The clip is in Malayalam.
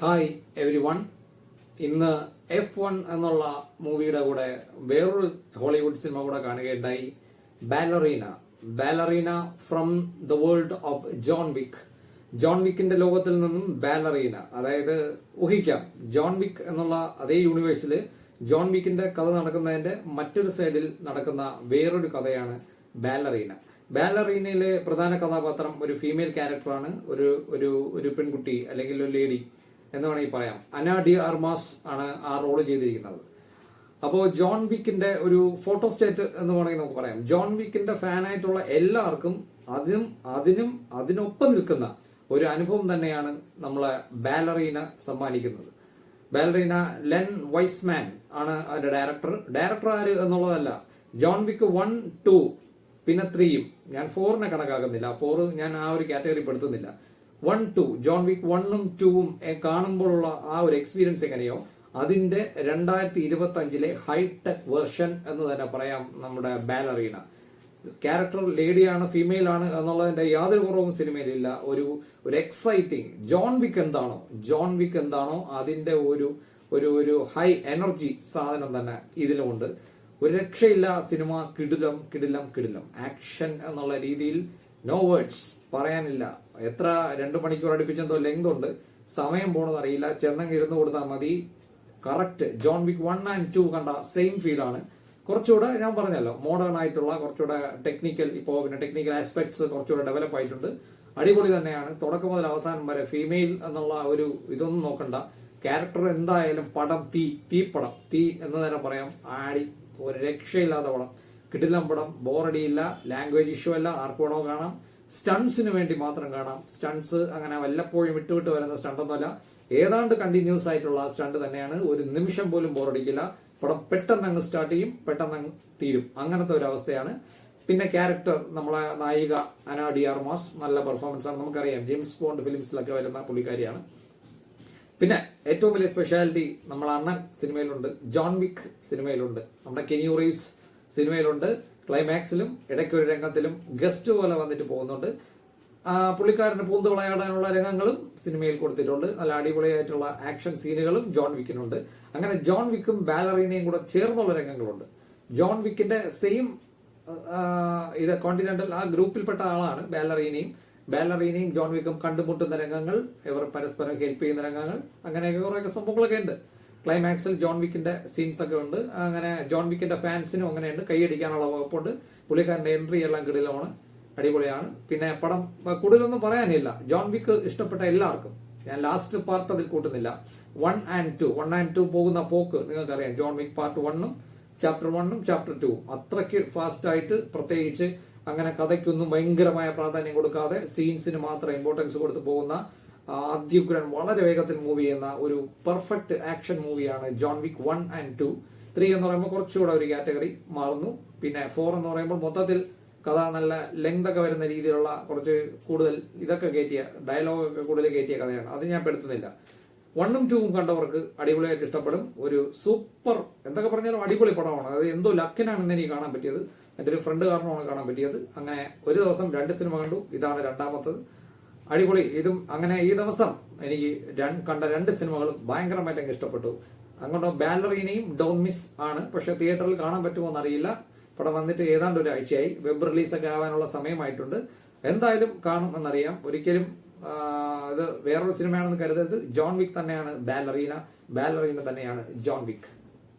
Hi every one. ഇന്ന് F1 എന്നുള്ള മൂവിയുടെ കൂടെ വേറൊരു ഹോളിവുഡ് സിനിമ കൂടെ കാണുകയുണ്ടായി. Ballerina from the world of John Wick. John വിക്കിന്റെ ലോകത്തിൽ നിന്നും ബാലറീന, അതായത് ഊഹിക്കാം, ജോൺ വിക്ക് എന്നുള്ള അതേ യൂണിവേഴ്സിൽ ജോൺ വിക്കിന്റെ കഥ നടക്കുന്നതിന്റെ മറ്റൊരു സൈഡിൽ നടക്കുന്ന വേറൊരു കഥയാണ് ബാലറീന. ബാലറീനയിലെ പ്രധാന കഥാപാത്രം ഒരു ഫീമെയിൽ ക്യാരക്ടറാണ്, ഒരു പെൺകുട്ടി അല്ലെങ്കിൽ ഒരു ലേഡി എന്ന് വേണമെങ്കിൽ പറയാം. അന ഡി ആർമാസ് ആണ് ആ റോള് ചെയ്തിരിക്കുന്നത്. അപ്പോൾ ജോൺ വിക്കിന്റെ ഒരു ഫോട്ടോസ്റ്റേറ്റ് എന്ന് വേണമെങ്കിൽ നമുക്ക് പറയാം. ജോൺ വിക്കിന്റെ ഫാനായിട്ടുള്ള എല്ലാവർക്കും അതിനൊപ്പം നിൽക്കുന്ന ഒരു അനുഭവം തന്നെയാണ് നമ്മളെ ബാലറീന സമ്മാനിക്കുന്നത്. ബാലറീന ലെൻ വൈസ്മാൻ ആണ് അതിന്റെ ഡയറക്ടർ ആര് എന്നുള്ളതല്ല. ജോൺ വിക്ക് 1, 2 പിന്നെ 3യും, ഞാൻ 4നെ കണക്കാക്കുന്നില്ല, 4 ഞാൻ ആ ഒരു കാറ്റഗറി പെടുത്തുന്നില്ല. 1, 2 ജോൺ വിക്ക് 1ഉം 2ഉം കാണുമ്പോഴുള്ള ആ ഒരു എക്സ്പീരിയൻസ് എങ്ങനെയോ അതിന്റെ 2025 ഹൈടെക് വേർഷൻ എന്ന് തന്നെ പറയാം നമ്മുടെ ബാലറീന. ക്യാരക്ടർ ലേഡിയാണ്, ഫീമെയിൽ ആണ് എന്നുള്ളതിന്റെ യാതൊരു കുറവും സിനിമയിലില്ല. ഒരു എക്സൈറ്റിംഗ് ജോൺ വിക്ക് എന്താണോ അതിന്റെ ഒരു ഹൈ എനർജി സാധനം തന്നെ ഇതിലുമുണ്ട്. ഒരു രക്ഷയില്ല സിനിമ. കിടിലം ആക്ഷൻ എന്നുള്ള രീതിയിൽ നോ വേർഡ്സ്, പറയാനില്ല. എത്ര 2 മണിക്കൂർ അടുപ്പിച്ചെന്തോ ലെങ്ത് ഉണ്ട്. സമയം പോണെന്ന് അറിയില്ല, ചെന്നങ്ങ് ഇരുന്ന് കൊടുത്താൽ മതി. കറക്റ്റ് ജോൺ വിക്ക് 1 and 2 കണ്ട സെയിം ഫീലാണ്. കുറച്ചുകൂടെ ഞാൻ പറഞ്ഞല്ലോ മോഡേൺ ആയിട്ടുള്ള, കുറച്ചുകൂടെ ടെക്നിക്കൽ ആസ്പെക്ട്സ് കുറച്ചുകൂടെ ഡെവലപ്പ് ആയിട്ടുണ്ട്. അടിപൊളി തന്നെയാണ്. തുടക്കം മുതൽ അവസാനം വരെ ഫീമെയിൽ എന്നുള്ള ഒരു ഇതൊന്നും നോക്കണ്ട. ക്യാരക്ടർ എന്തായാലും പടം തീ എന്ന് തന്നെ പറയാം. ഒരു രക്ഷയില്ലാത്ത പടം, കിടിലം പടം, ബോറടിയില്ല, ലാംഗ്വേജ് ഇഷ്യൂ അല്ല, ആർക്ക് വേണോ കാണാം. സ്റ്റണ്ട്സിന് വേണ്ടി മാത്രം കാണാം. സ്റ്റണ്ട്സ് അങ്ങനെ വല്ലപ്പോഴും വിട്ടുവിട്ട് വരുന്ന സ്റ്റണ്ടൊന്നുമല്ല, ഏതാണ്ട് കണ്ടിന്യൂസ് ആയിട്ടുള്ള സ്റ്റണ്ട് തന്നെയാണ്. ഒരു നിമിഷം പോലും ബോറടിക്കില്ല. പടം പെട്ടെന്ന് അങ്ങ് സ്റ്റാർട്ട് ചെയ്യും, പെട്ടെന്ന് അങ്ങ് തീരും, അങ്ങനത്തെ ഒരു അവസ്ഥയാണ്. പിന്നെ ക്യാരക്ടർ നമ്മളെ നായിക അന ഡി ആർമാസ്, നല്ല പെർഫോമൻസ് ആണ്. നമുക്കറിയാം ജെയിംസ് ബോണ്ട് ഫിലിംസിലൊക്കെ വരുന്ന പുള്ളിക്കാരിയാണ്. പിന്നെ ഏറ്റവും വലിയ സ്പെഷ്യാലിറ്റി നമ്മളെ അണ്ണൻ സിനിമയിലുണ്ട്, ജോൺ വിക്ക് സിനിമയിലുണ്ട്, നമ്മുടെ കെനിയു റീവ്സ് സിനിമയിലുണ്ട്. ക്ലൈമാക്സിലും ഇടയ്ക്കൊരു രംഗത്തിലും ഗസ്റ്റ് പോലെ വന്നിട്ട് പോകുന്നുണ്ട്. പുള്ളിക്കാരന് പൂന്ത് വിളയാടാനുള്ള രംഗങ്ങളും സിനിമയിൽ കൊടുത്തിട്ടുണ്ട്. നല്ല അടിപൊളിയായിട്ടുള്ള ആക്ഷൻ സീനുകളും ജോൺ വിക്കിനുണ്ട്. അങ്ങനെ ജോൺ വിക്കും ബാലറീനയും കൂടെ ചേർന്നുള്ള രംഗങ്ങളുണ്ട്. ജോൺ വിക്കിന്റെ സെയിം കോണ്ടിനെന്റൽ ആ ഗ്രൂപ്പിൽപ്പെട്ട ആളാണ് ബാലറീനയും ജോൺ വിക്കും കണ്ടുമുട്ടുന്ന രംഗങ്ങൾ, ഇവർ പരസ്പരം ഹെൽപ്പ് ചെയ്യുന്ന രംഗങ്ങൾ, അങ്ങനെയൊക്കെ കുറേ സംഭവങ്ങളൊക്കെ ഉണ്ട്. ക്ലൈമാക്സിൽ ജോൺ വിക്കിന്റെ സീൻസ് ഒക്കെ ഉണ്ട്. അങ്ങനെ ജോൺ വിക്കിന്റെ ഫാൻസിനും അങ്ങനെയുണ്ട്, കൈയടിക്കാനുള്ള വകുപ്പുണ്ട്. പുള്ളിക്കാരന്റെ എൻട്രി എല്ലാം കിടിലമാണ്, അടിപൊളിയാണ്. പിന്നെ പടം കൂടുതലൊന്നും പറയാനില്ല. ജോൺ വിക്ക് ഇഷ്ടപ്പെട്ട എല്ലാവർക്കും ഞാൻ ലാസ്റ്റ് പാർട്ട് അതിൽ കൂട്ടുന്നില്ല. 1 and 2 പോകുന്ന പോക്ക് നിങ്ങൾക്കറിയാം. ജോൺ വിക്ക് പാർട്ട് 1ഉം ചാപ്റ്റർ 1ഉം ചാപ്റ്റർ 2 അത്രയ്ക്ക് ഫാസ്റ്റ് ആയിട്ട്, പ്രത്യേകിച്ച് അങ്ങനെ കഥയ്ക്കൊന്നും ഭയങ്കരമായ പ്രാധാന്യം കൊടുക്കാതെ സീൻസിന് മാത്രം ഇമ്പോർട്ടൻസ് കൊടുത്ത് പോകുന്ന ആദ്യുഗ്രൻ വളരെ വേഗത്തിൽ മൂവ് ചെയ്യുന്ന ഒരു പെർഫെക്റ്റ് ആക്ഷൻ മൂവിയാണ് ജോൺ വിക്ക് 1 and 2. 3 എന്ന് പറയുമ്പോൾ കുറച്ചുകൂടെ ഒരു കാറ്റഗറി മാറുന്നു. പിന്നെ 4 എന്ന് പറയുമ്പോൾ മൊത്തത്തിൽ കഥ നല്ല ലെങ്ത് ഒക്കെ വരുന്ന രീതിയിലുള്ള കുറച്ച് കൂടുതൽ ഇതൊക്കെ കയറ്റിയ ഡയലോഗൊക്കെ കൂടുതൽ കയറ്റിയ കഥയാണ്. അത് ഞാൻ പെടുത്തുന്നില്ല. 1ഉം 2ഉം കണ്ടവർക്ക് അടിപൊളിയായിട്ട് ഇഷ്ടപ്പെടും. ഒരു സൂപ്പർ, എന്തൊക്കെ പറഞ്ഞാലും അടിപൊളി പടമാണ്. അത് എന്തോ ലക്കിനാണെന്ന് എനിക്ക് കാണാൻ പറ്റിയത്. എൻ്റെ ഒരു ഫ്രണ്ട് കാരണമാണ് കാണാൻ പറ്റിയത്. അങ്ങനെ ഒരു ദിവസം 2 സിനിമ കണ്ടു, ഇതാണ് രണ്ടാമത്തത്. അടിപൊളി. ഇതും അങ്ങനെ ഈ ദിവസം എനിക്ക് കണ്ട 2 സിനിമകളും ഭയങ്കരമായിട്ട് എനിക്ക് ഇഷ്ടപ്പെട്ടു. അങ്ങോട്ട് ബാലറീനയും ഡോൺ മിസ് ആണ്, പക്ഷെ തിയേറ്ററിൽ കാണാൻ പറ്റുമോ എന്നറിയില്ല. പടം വന്നിട്ട് ഏതാണ്ട് ഒരാഴ്ചയായി, വെബ് റിലീസൊക്കെ ആവാനുള്ള സമയമായിട്ടുണ്ട്. എന്തായാലും കാണും എന്നറിയാം. ഒരിക്കലും ഇത് വേറൊരു സിനിമയാണെന്ന് കരുതരുത്. ജോൺ വിക്ക് തന്നെയാണ് ബാലറീന തന്നെയാണ് ജോൺ വിക്ക്.